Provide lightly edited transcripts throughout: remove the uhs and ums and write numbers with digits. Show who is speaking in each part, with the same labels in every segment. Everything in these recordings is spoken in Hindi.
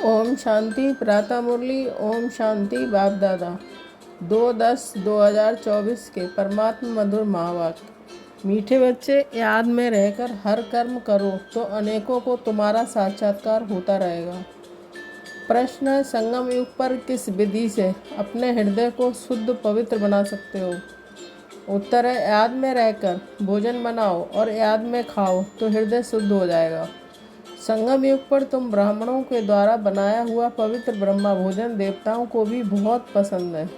Speaker 1: ओम शांति। प्रातः मुरली। ओम शांति। बाप दादा 2/10/2024 के परमात्मा मधुर महावाक्य। मीठे बच्चे, याद में रहकर हर कर्म करो तो अनेकों को तुम्हारा साक्षात्कार होता रहेगा। प्रश्न है, संगम युग पर किस विधि से अपने हृदय को शुद्ध पवित्र बना सकते हो? उत्तर है, याद में रहकर भोजन बनाओ और याद में खाओ तो हृदय शुद्ध हो जाएगा। संगम युग पर तुम ब्राह्मणों के द्वारा बनाया हुआ पवित्र ब्रह्मा भोजन देवताओं को भी बहुत पसंद है।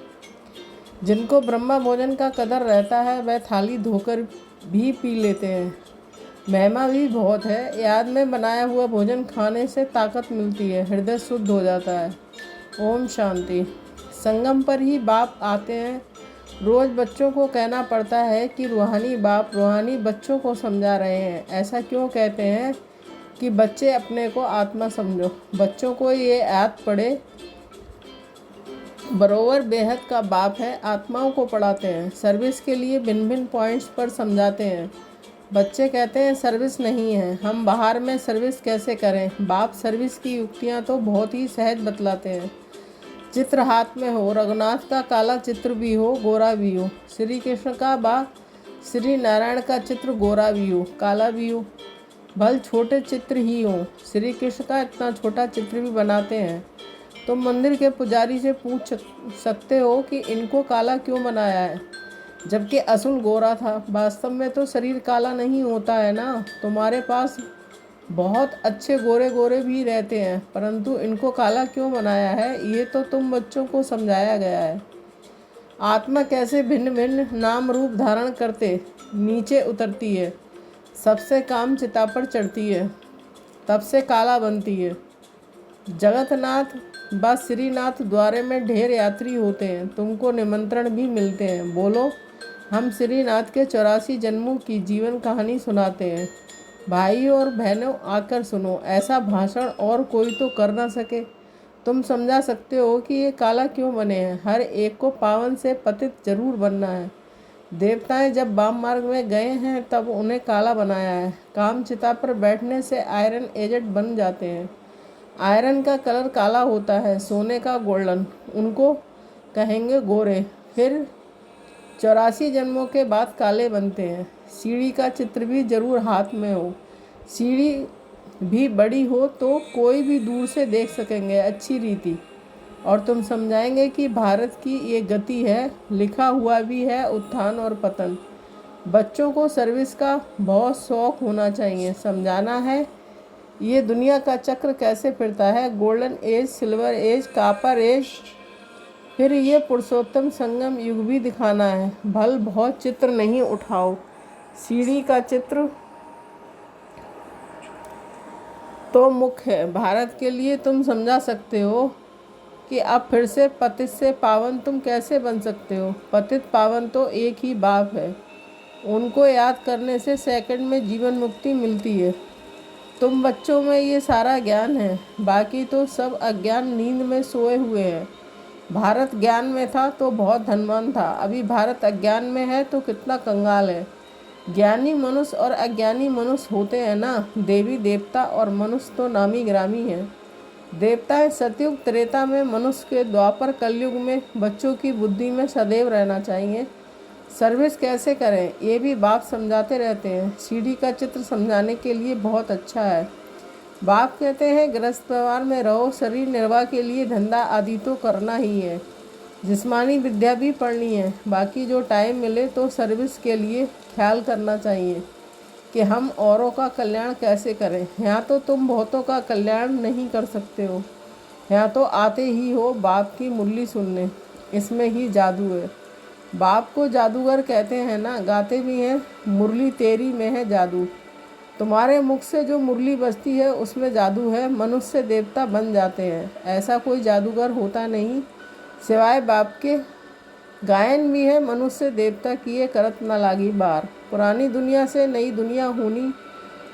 Speaker 1: जिनको ब्रह्मा भोजन का कदर रहता है वह थाली धोकर भी पी लेते हैं। महिमा भी बहुत है। याद में बनाया हुआ भोजन खाने से ताकत मिलती है, हृदय शुद्ध हो जाता है। ओम शांति। संगम पर ही बाप आते हैं। रोज़ बच्चों को कहना पड़ता है कि रूहानी बाप रूहानी बच्चों को समझा रहे हैं। ऐसा क्यों कहते हैं कि बच्चे अपने को आत्मा समझो। बच्चों को ये याद पड़े बरोबर बेहद का बाप है। आत्माओं को पढ़ाते हैं, सर्विस के लिए भिन्न भिन्न पॉइंट्स पर समझाते हैं। बच्चे कहते हैं सर्विस नहीं है, हम बाहर में सर्विस कैसे करें। बाप सर्विस की युक्तियाँ तो बहुत ही सहज बतलाते हैं। चित्र हाथ में हो, रघुनाथ का काला चित्र भी हो, गोरा भी हो। श्री कृष्ण का श्री नारायण का चित्र गोरा भी हो, काला भी हो, भल छोटे चित्र ही हों। श्री कृष्ण का इतना छोटा चित्र भी बनाते हैं। तुम मंदिर के पुजारी से पूछ सकते हो कि इनको काला क्यों बनाया है, जबकि असल गोरा था। वास्तव में तो शरीर काला नहीं होता है ना। तुम्हारे पास बहुत अच्छे गोरे गोरे भी रहते हैं, परंतु इनको काला क्यों बनाया है ये तो तुम बच्चों को समझाया गया है। आत्मा कैसे भिन्न भिन्न नाम रूप धारण करते नीचे उतरती है, सबसे काम चिता पर चढ़ती है, तब से काला बनती है। जगतनाथ व श्रीनाथ द्वारे में ढेर यात्री होते हैं, तुमको निमंत्रण भी मिलते हैं। बोलो, हम श्रीनाथ के 84 जन्मों की जीवन कहानी सुनाते हैं। भाइयों और बहनों आकर सुनो। ऐसा भाषण और कोई तो कर ना सके। तुम समझा सकते हो कि ये काला क्यों बने हैं। हर एक को पावन से पतित जरूर बनना है। देवताएं जब वाम मार्ग में गए हैं तब उन्हें काला बनाया है। काम चिता पर बैठने से आयरन एजेंट बन जाते हैं। आयरन का कलर काला होता है, सोने का गोल्डन। उनको कहेंगे गोरे, फिर 84 जन्मों के बाद काले बनते हैं। सीढ़ी का चित्र भी जरूर हाथ में हो। सीढ़ी भी बड़ी हो तो कोई भी दूर से देख सकेंगे अच्छी रीति। और तुम समझाएंगे कि भारत की ये गति है, लिखा हुआ भी है उत्थान और पतन। बच्चों को सर्विस का बहुत शौक होना चाहिए। समझाना है ये दुनिया का चक्र कैसे फिरता है। Golden age, silver age, copper age, फिर ये पुरुषोत्तम संगम युग भी दिखाना है। भल बहुत चित्र नहीं उठाओ। सीढ़ी का चित्र तो मुख्य है। भारत के लिए तुम समझा सकते हो कि अब फिर से पतित से पावन तुम कैसे बन सकते हो। पतित पावन तो एक ही बाप है। उनको याद करने से सेकंड में जीवन मुक्ति मिलती है। तुम बच्चों में ये सारा ज्ञान है, बाकी तो सब अज्ञान नींद में सोए हुए हैं। भारत ज्ञान में था तो बहुत धनवान था, अभी भारत अज्ञान में है तो कितना कंगाल है। ज्ञानी मनुष्य और अज्ञानी मनुष्य होते हैं ना। देवी देवता और मनुष्य तो नामी ग्रामी हैं। देवताएं सतयुग त्रेता में, मनुष्य के द्वापर कलयुग में। बच्चों की बुद्धि में सदैव रहना चाहिए सर्विस कैसे करें, ये भी बाप समझाते रहते हैं। सीढ़ी का चित्र समझाने के लिए बहुत अच्छा है। बाप कहते हैं गृहस्थ व्यवहार में रहो, शरीर निर्वाह के लिए धंधा आदि तो करना ही है, जिस्मानी विद्या भी पढ़नी है। बाकी जो टाइम मिले तो सर्विस के लिए ख्याल करना चाहिए कि हम औरों का कल्याण कैसे करें। यहाँ तो तुम बहुतों का कल्याण नहीं कर सकते हो, यहाँ तो आते ही हो बाप की मुरली सुनने। इसमें ही जादू है। बाप को जादूगर कहते हैं ना, गाते भी हैं मुरली तेरी में है जादू। तुम्हारे मुख से जो मुरली बजती है उसमें जादू है। मनुष्य देवता बन जाते हैं, ऐसा कोई जादूगर होता नहीं सिवाय बाप के। गायन भी है मनुष्य देवता किए करत न लागी बार। पुरानी दुनिया से नई दुनिया होनी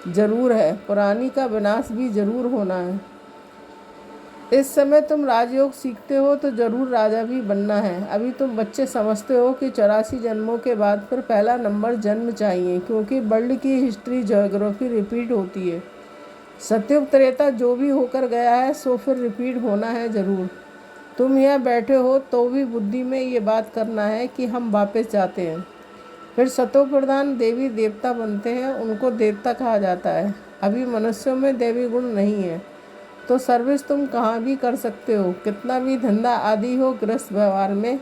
Speaker 1: जरूर है, पुरानी का विनाश भी जरूर होना है। इस समय तुम राजयोग सीखते हो तो जरूर राजा भी बनना है। अभी तुम बच्चे समझते हो कि 84 जन्मों के बाद फिर पहला नंबर जन्म चाहिए, क्योंकि वर्ल्ड की हिस्ट्री ज्योग्राफी रिपीट होती है। सतयुग त्रेता जो भी होकर गया है सो फिर रिपीट होना है ज़रूर। तुम यहाँ बैठे हो तो भी बुद्धि में ये बात करना है कि हम वापस जाते हैं। फिर सतो प्रधान देवी देवता बनते हैं, उनको देवता कहा जाता है। अभी मनुष्यों में देवी गुण नहीं है तो सर्विस तुम कहाँ भी कर सकते हो। कितना भी धंधा आदि हो, गृहस्थ व्यवहार में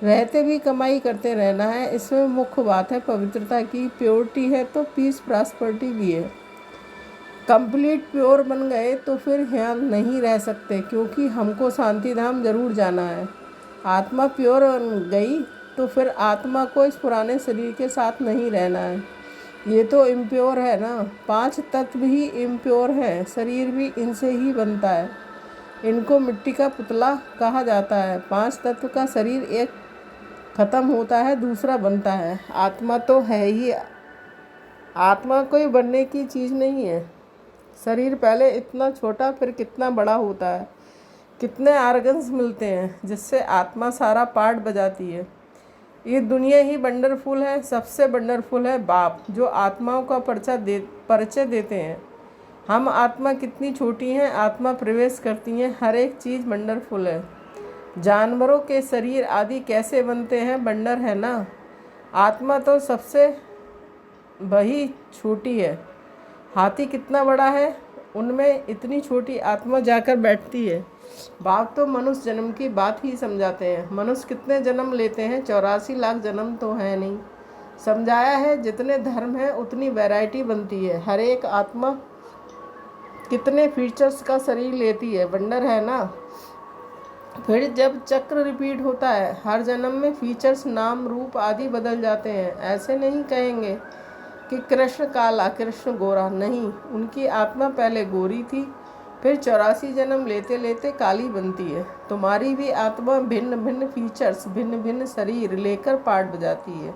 Speaker 1: रहते भी कमाई करते रहना है। इसमें मुख्य बात है पवित्रता की। प्योरिटी है तो पीस प्रॉस्पेरिटी भी है। कंप्लीट प्योर बन गए तो फिर यहाँ नहीं रह सकते, क्योंकि हमको शांति धाम जरूर जाना है। आत्मा प्योर बन गई तो फिर आत्मा को इस पुराने शरीर के साथ नहीं रहना है। ये तो इम्प्योर है ना। 5 तत्व ही इम्प्योर हैं, शरीर भी इनसे ही बनता है। इनको मिट्टी का पुतला कहा जाता है। 5 तत्व का शरीर एक खत्म होता है, दूसरा बनता है। आत्मा तो है ही। आत्मा कोई बनने की चीज़ नहीं है। शरीर पहले इतना छोटा फिर कितना बड़ा होता है। कितने आर्गन्स मिलते हैं जिससे आत्मा सारा पार्ट बजाती है। ये दुनिया ही वंडरफुल है। सबसे वंडरफुल है बाप, जो आत्माओं का परिचय देते हैं। हम आत्मा कितनी छोटी हैं, आत्मा प्रवेश करती हैं। हर एक चीज़ वंडरफुल है। जानवरों के शरीर आदि कैसे बनते हैं, वंडर है ना। आत्मा तो सबसे वही छोटी है। हाथी कितना बड़ा है, उनमें इतनी छोटी आत्मा जाकर बैठती है। बाप तो मनुष्य जन्म की बात ही समझाते हैं। मनुष्य कितने जन्म लेते हैं, 84 लाख जन्म तो है नहीं। समझाया है जितने धर्म हैं उतनी वैरायटी बनती है। हर एक आत्मा कितने फीचर्स का शरीर लेती है, वंडर है ना। फिर जब चक्र रिपीट होता है, हर जन्म में फीचर्स, नाम, रूप आदि बदल जाते हैं। ऐसे नहीं कहेंगे कि कृष्ण काला, कृष्ण गोरा, नहीं। उनकी आत्मा पहले गोरी थी, फिर 84 जन्म लेते लेते काली बनती है। तुम्हारी भी आत्मा भिन्न भिन्न फीचर्स, भिन्न भिन्न शरीर लेकर पार्ट बजाती है।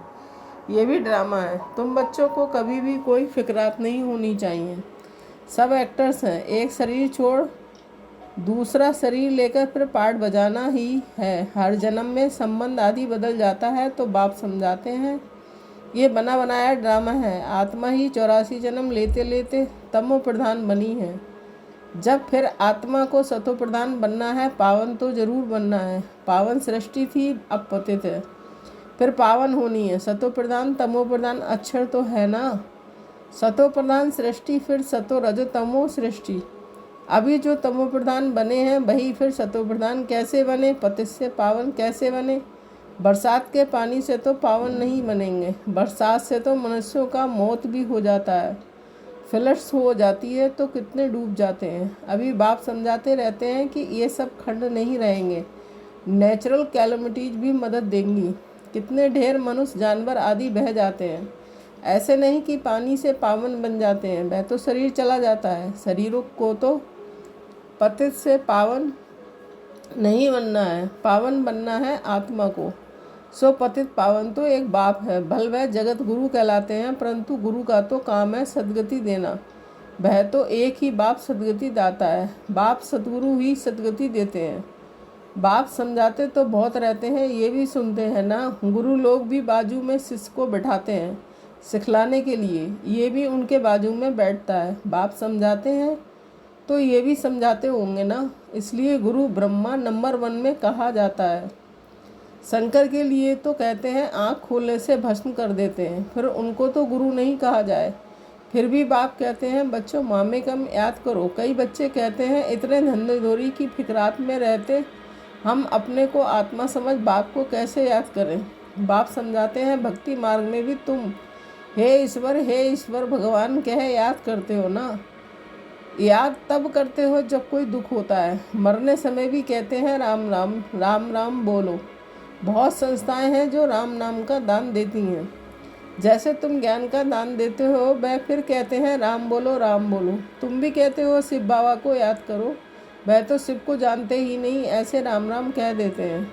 Speaker 1: ये भी ड्रामा है। तुम बच्चों को कभी भी कोई फिक्रात नहीं होनी चाहिए। सब एक्टर्स हैं। एक शरीर छोड़ दूसरा शरीर लेकर फिर पार्ट बजाना ही है। हर जन्म में संबंध आदि बदल जाता है तो बाप समझाते हैं ये बना बनाया ड्रामा है। आत्मा ही 84 जन्म लेते लेते तमो प्रधान बनी है। जब फिर आत्मा को सतो प्रधान बनना है, पावन तो जरूर बनना है। पावन सृष्टि थी, अब पतित है, फिर पावन होनी है। सतो प्रधान तमो प्रधान अक्षर तो है ना। सतो प्रधान सृष्टि, फिर सतो रजो तमो सृष्टि। अभी जो तमो प्रधान बने हैं वही फिर सतो प्रधान कैसे बने, पतित से पावन कैसे बने। बरसात के पानी से तो पावन नहीं बनेंगे। बरसात से तो मनुष्यों का मौत भी हो जाता है, फ्लड्स हो जाती है तो कितने डूब जाते हैं। अभी बाप समझाते रहते हैं कि ये सब खंड नहीं रहेंगे, नेचुरल कैलमिटीज भी मदद देंगी। कितने ढेर मनुष्य, जानवर आदि बह जाते हैं। ऐसे नहीं कि पानी से पावन बन जाते हैं, वह तो शरीर चला जाता है। शरीरों को तो पतित से पावन नहीं बनना है, पावन बनना है आत्मा को। सो पतित पावन तो एक बाप है। भल वह जगत गुरु कहलाते हैं, परंतु गुरु का तो काम है सदगति देना। वह तो एक ही बाप सदगति दाता है। बाप सदगुरु ही सदगति देते हैं। बाप समझाते तो बहुत रहते हैं, ये भी सुनते हैं ना। गुरु लोग भी बाजू में शिष्य को बैठाते हैं सिखलाने के लिए, ये भी उनके बाजू में बैठता है। बाप समझाते हैं तो ये भी समझाते होंगे ना। इसलिए गुरु ब्रह्मा नंबर 1 में कहा जाता है। शंकर के लिए तो कहते हैं आँख खोलने से भस्म कर देते हैं, फिर उनको तो गुरु नहीं कहा जाए। फिर भी बाप कहते हैं बच्चों मामे कम याद करो। कई बच्चे कहते हैं इतने धंधेधोरी की फिक्रात में रहते हम अपने को आत्मा समझ बाप को कैसे याद करें। बाप समझाते हैं भक्ति मार्ग में भी तुम हे ईश्वर भगवान कह याद करते हो ना। याद तब करते हो जब कोई दुख होता है। मरने समय भी कहते हैं राम राम राम राम बोलो। बहुत संस्थाएं हैं जो राम नाम का दान देती हैं। जैसे तुम ज्ञान का दान देते हो, वह फिर कहते हैं राम बोलो राम बोलो। तुम भी कहते हो शिव बाबा को याद करो, वह तो शिव को जानते ही नहीं, ऐसे राम राम कह देते हैं।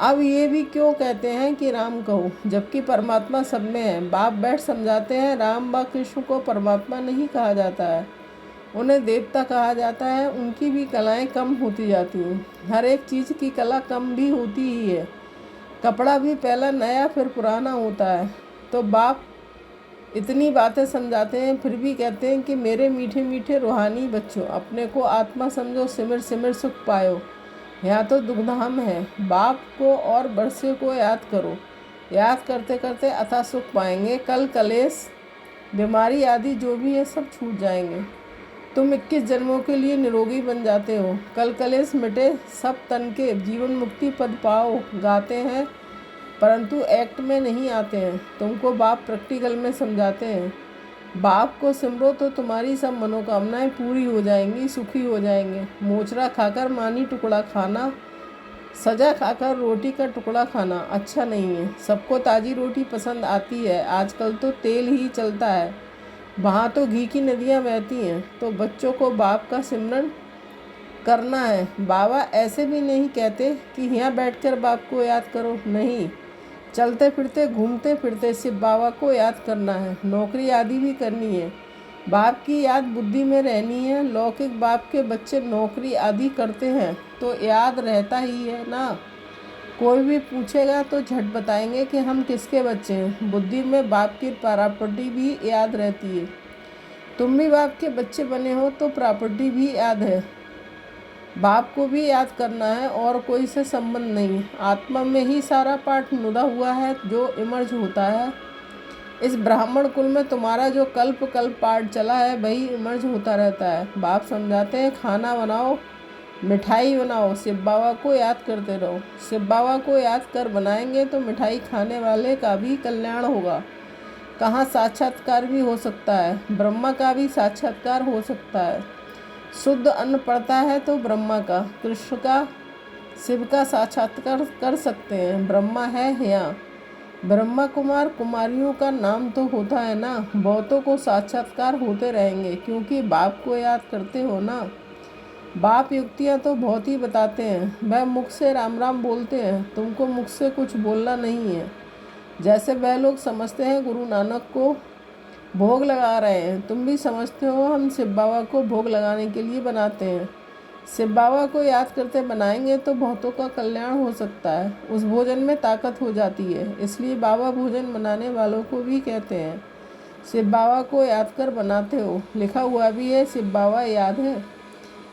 Speaker 1: अब ये भी क्यों कहते हैं कि राम कहो, जबकि परमात्मा सब में है। बाप बैठ समझाते हैं राम व कृष्ण को परमात्मा नहीं कहा जाता है, उन्हें देवता कहा जाता है। उनकी भी कलाएं कम होती जाती हैं। हर एक चीज़ की कला कम भी होती ही है। कपड़ा भी पहला नया फिर पुराना होता है। तो बाप इतनी बातें समझाते हैं, फिर भी कहते हैं कि मेरे मीठे मीठे रूहानी बच्चों, अपने को आत्मा समझो, सिमर सिमर सुख पायो। यहाँ तो दुखधाम है। बाप को और बरसे को याद करो। याद करते करते अथा सुख पाएंगे। कल कलेश बीमारी आदि जो भी है सब छूट जाएंगे। तुम 21 जन्मों के लिए निरोगी बन जाते हो। कल कलेश मिटे सब तन के, जीवन मुक्ति पद पाओ। गाते हैं परंतु एक्ट में नहीं आते हैं। तुमको बाप प्रैक्टिकल में समझाते हैं। बाप को सिमरो तो तुम्हारी सब मनोकामनाएं पूरी हो जाएंगी, सुखी हो जाएंगे। मोचरा खाकर मानी टुकड़ा खाना, सजा खाकर रोटी का टुकड़ा खाना अच्छा नहीं है। सबको ताज़ी रोटी पसंद आती है, आजकल तो तेल ही चलता है, वहाँ तो घी की नदियाँ बहती हैं। तो बच्चों को बाप का सिमरन करना है। बाबा ऐसे भी नहीं कहते कि यहाँ बैठकर बाप को याद करो, नहीं, चलते फिरते घूमते फिरते सिर्फ बाबा को याद करना है। नौकरी आदि भी करनी है, बाप की याद बुद्धि में रहनी है। लौकिक बाप के बच्चे नौकरी आदि करते हैं तो याद रहता ही है ना। कोई भी पूछेगा तो झट बताएंगे कि हम किसके बच्चे हैं। बुद्धि में बाप की प्रॉपर्टी भी याद रहती है। तुम भी बाप के बच्चे बने हो तो प्रॉपर्टी भी याद है। बाप को भी याद करना है और कोई से संबंध नहीं। आत्मा में ही सारा पाठ नुदा हुआ है जो इमर्ज होता है। इस ब्राह्मण कुल में तुम्हारा जो कल्प कल्प पाठ चला है वही इमर्ज होता रहता है। बाप समझाते हैं खाना बनाओ, मिठाई बनाओ, शिव बाबा को याद करते रहो। शिव बाबा को याद कर बनाएंगे तो मिठाई खाने वाले का भी कल्याण होगा। कहाँ साक्षात्कार भी हो सकता है, ब्रह्मा का भी साक्षात्कार हो सकता है। शुद्ध अन्न पड़ता है तो ब्रह्मा का, कृष्ण का, शिव का साक्षात्कार कर सकते हैं। ब्रह्मा है यहाँ, ब्रह्मा कुमार कुमारियों का नाम तो होता है ना। बहुतों को साक्षात्कार होते रहेंगे क्योंकि बाप को याद करते हो ना। बाप युक्तियाँ तो बहुत ही बताते हैं, वह मुख से राम राम बोलते हैं, तुमको मुख से कुछ बोलना नहीं है। जैसे वह लोग समझते हैं गुरु नानक को भोग लगा रहे हैं, तुम भी समझते हो हम शिव बाबा को भोग लगाने के लिए बनाते हैं। शिव बाबा को याद करते बनाएंगे तो बहुतों का कल्याण हो सकता है। उस भोजन में ताकत हो जाती है, इसलिए बाबा भोजन बनाने वालों को भी कहते हैं शिव बाबा को याद कर बनाते हो। लिखा हुआ भी है शिव बाबा याद है।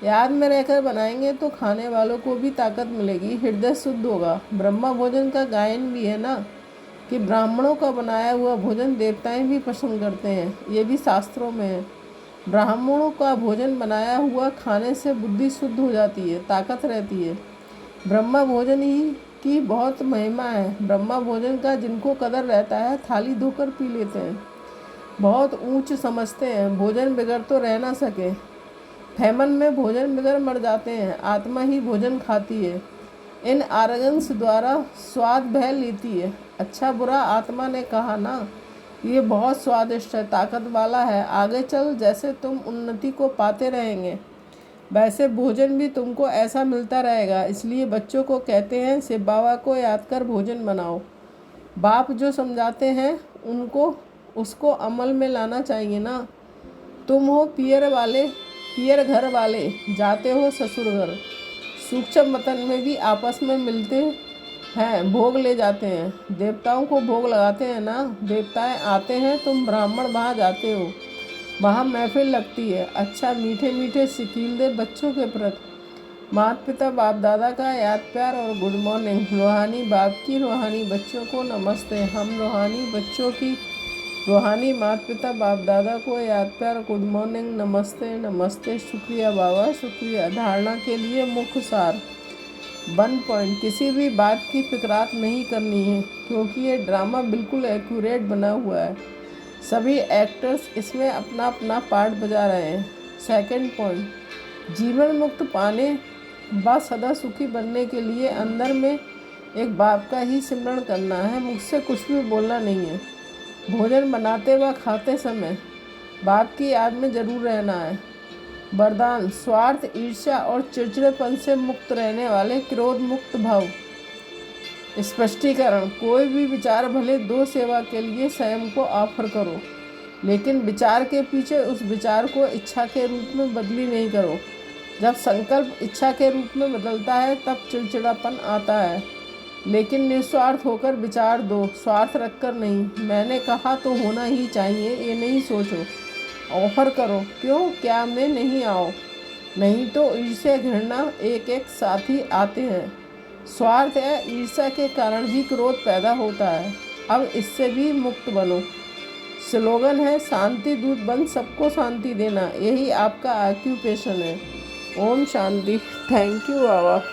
Speaker 1: याद में रहकर बनाएंगे तो खाने वालों को भी ताकत मिलेगी, हृदय शुद्ध होगा। ब्रह्मा भोजन का गायन भी है ना कि ब्राह्मणों का बनाया हुआ भोजन देवताएं भी पसंद करते हैं, ये भी शास्त्रों में है। ब्राह्मणों का भोजन बनाया हुआ खाने से बुद्धि शुद्ध हो जाती है, ताकत रहती है। ब्रह्मा भोजन ही की बहुत महिमा है। ब्रह्मा भोजन का जिनको कदर रहता है थाली धोकर पी लेते हैं, बहुत ऊंच समझते हैं। भोजन बिगड़ तो रह ना सके, फैमन में भोजन बिगड़ मर जाते हैं, आत्मा ही भोजन खाती है। इन आरगंस द्वारा स्वाद बह लेती है। अच्छा बुरा आत्मा ने कहा ना, ये बहुत स्वादिष्ट है, ताकत वाला है, आगे चल जैसे तुम उन्नति को पाते रहेंगे वैसे भोजन भी तुमको ऐसा मिलता रहेगा। इसलिए बच्चों को कहते हैं शिव बाबा को याद कर भोजन बनाओ। बाप जो समझाते हैं उनको उसको अमल में लाना चाहिए ना। तुम हो पियर घर वाले, जाते हो ससुर घर, सूक्ष्म वतन में भी आपस में मिलते हैं, भोग ले जाते हैं। देवताओं को भोग लगाते हैं ना, देवताएं आते हैं, तुम ब्राह्मण वहाँ जाते हो, वहाँ महफिल लगती है। अच्छा मीठे मीठे सिकील दे बच्चों के प्रति। माता पिता बाप दादा का याद प्यार और गुड मॉर्निंग। रूहानी बाप की रूहानी बच्चों को नमस्ते। हम रूहानी बच्चों की रूहानी माता पिता बाप दादा को याद प्यार, गुड मॉर्निंग, नमस्ते नमस्ते, शुक्रिया बाबा शुक्रिया। धारणा के लिए मुख्य सार 1 पॉइंट, किसी भी बात की फिक्रात नहीं करनी है क्योंकि ये ड्रामा बिल्कुल एक्यूरेट बना हुआ है। सभी एक्टर्स इसमें अपना अपना पार्ट बजा रहे हैं। 2 पॉइंट, जीवन मुक्त पाने व सदा सुखी बनने के लिए अंदर में एक बाप का ही सिमरण करना है, मुझसे कुछ भी बोलना नहीं है। भोजन बनाते व खाते समय बाप की याद में जरूर रहना है। वरदान, स्वार्थ ईर्ष्या और चिड़चिड़ेपन से मुक्त रहने वाले क्रोध मुक्त भाव। स्पष्टीकरण, कोई भी विचार भले 2 सेवा के लिए स्वयं को ऑफर करो, लेकिन विचार के पीछे उस विचार को इच्छा के रूप में बदली नहीं करो। जब संकल्प इच्छा के रूप में बदलता है तब चिड़चिड़ापन आता है। लेकिन निस्वार्थ होकर विचार दो, स्वार्थ रखकर नहीं। मैंने कहा तो होना ही चाहिए, ये नहीं सोचो। ऑफर करो, क्यों, क्या मैं नहीं आओ? नहीं तो ईर्ष्या घृणा एक एक साथ ही आते हैं। स्वार्थ या ईर्ष्या के कारण भी क्रोध पैदा होता है। अब इससे भी मुक्त बनो। स्लोगन है शांति दूत बन सबको शांति देना। यही आपका ऑक्यूपेशन है। ओम शांति। Thank you Baba.